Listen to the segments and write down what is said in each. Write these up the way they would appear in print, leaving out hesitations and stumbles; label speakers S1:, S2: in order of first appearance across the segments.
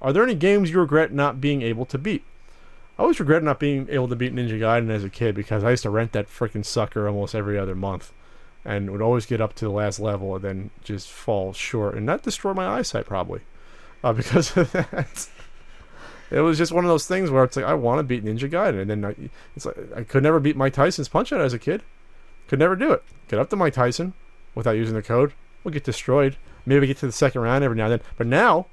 S1: Are there any games you regret not being able to beat? I always regret not being able to beat Ninja Gaiden as a kid because I used to rent that freaking sucker almost every other month and would always get up to the last level and then just fall short and that destroyed my eyesight probably because of that. It was just one of those things where it's like I want to beat Ninja Gaiden, and then it's like I could never beat Mike Tyson's Punch-Out as a kid. Could never do it. Get up to Mike Tyson without using the code. We'll get destroyed. Maybe get to the second round every now and then. But now,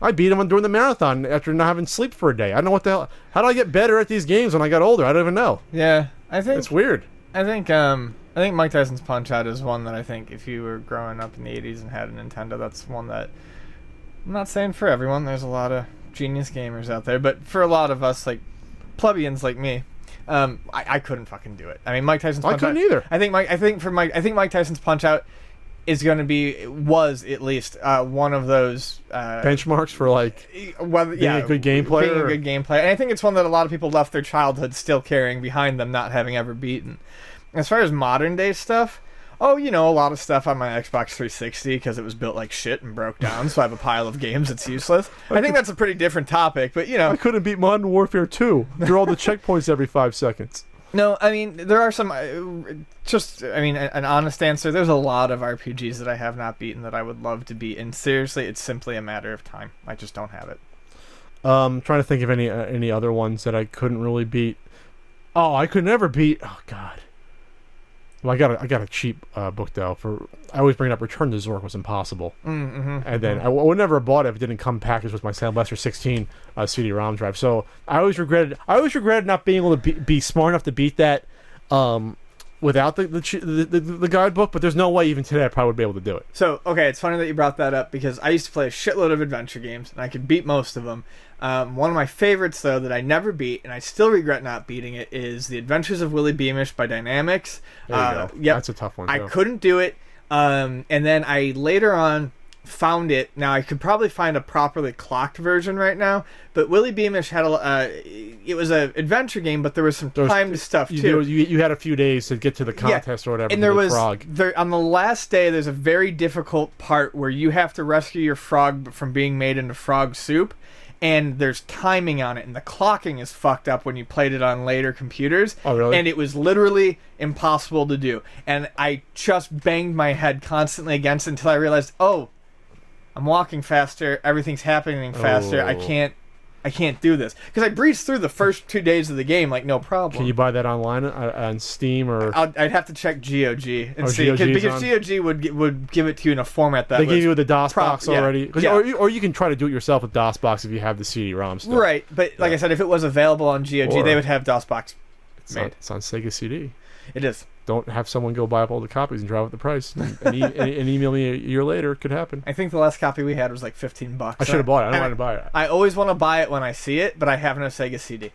S1: I beat him during the marathon after not having sleep for a day. I don't know what the hell. How do I get better at these games when I got older? I don't even know.
S2: Yeah, I think
S1: it's weird.
S2: I think Mike Tyson's Punch-Out is one that I think if you were growing up in the 80s and had a Nintendo, that's one that I'm not saying for everyone. There's a lot of genius gamers out there, but for a lot of us, like plebeians like me, I couldn't fucking do it. I mean, Mike Tyson's Punch-Out.
S1: I couldn't either.
S2: I think Mike Tyson's Punch-Out is going to was at least one of those
S1: benchmarks for like being a good game player.
S2: Being a good game player, and I think it's one that a lot of people left their childhood still carrying behind them, not having ever beaten. As far as modern day stuff, a lot of stuff on my Xbox 360 because it was built like shit and broke down, so I have a pile of games that's useless. I think that's a pretty different topic, but
S1: I couldn't beat Modern Warfare 2. Through all the checkpoints every 5 seconds.
S2: No, I mean, there are some, an honest answer, there's a lot of RPGs that I have not beaten that I would love to beat, and seriously, it's simply a matter of time. I just don't have it.
S1: Trying to think of any other ones that I couldn't really beat. Oh, I could never beat, oh god. Well, I got a cheap book though. I always bring it up. Return to Zork was impossible, and then I would never have bought it if it didn't come packaged with my Sylvester 16 CD-ROM drive. So I always regretted not being able to be smart enough to beat that without the guidebook. But there's no way even today I probably would be able to do it.
S2: So okay, it's funny that you brought that up because I used to play a shitload of adventure games and I could beat most of them. One of my favorites, though, that I never beat, and I still regret not beating it, is The Adventures of Willy Beamish by Dynamix.
S1: There you go.
S2: Yep.
S1: That's a tough one, too.
S2: I couldn't do it, and then I later on found it. Now, I could probably find a properly clocked version right now, but Willy Beamish had it was an adventure game, but there was some timed stuff, too.
S1: You had a few days to get to the contest or whatever.
S2: And on the last day, there's a very difficult part where you have to rescue your frog from being made into frog soup. And there's timing on it, and the clocking is fucked up when you played it on later computers.
S1: Oh, really?
S2: And it was literally impossible to do. And I just banged my head constantly against it until I realized, I'm walking faster, everything's happening faster, I can't do this. Because I breezed through the first 2 days of the game like no problem.
S1: Can you buy that online on Steam or?
S2: I'd have to check GOG and see because GOG would give it to you in a format that
S1: they give you the DOS box already.
S2: Yeah.
S1: Or you can try to do it yourself with DOSBox if you have the CD-ROM stuff.
S2: Right, but like I said, if it was available on GOG, they would have DOSBox made.
S1: It's on Sega CD.
S2: It is.
S1: Don't have someone go buy up all the copies and drive up the price and email me a year later. It could happen.
S2: I think the last copy we had was like $15.
S1: I should have bought it. I don't want to buy it.
S2: I always want to buy it when I see it, but I have no Sega CD.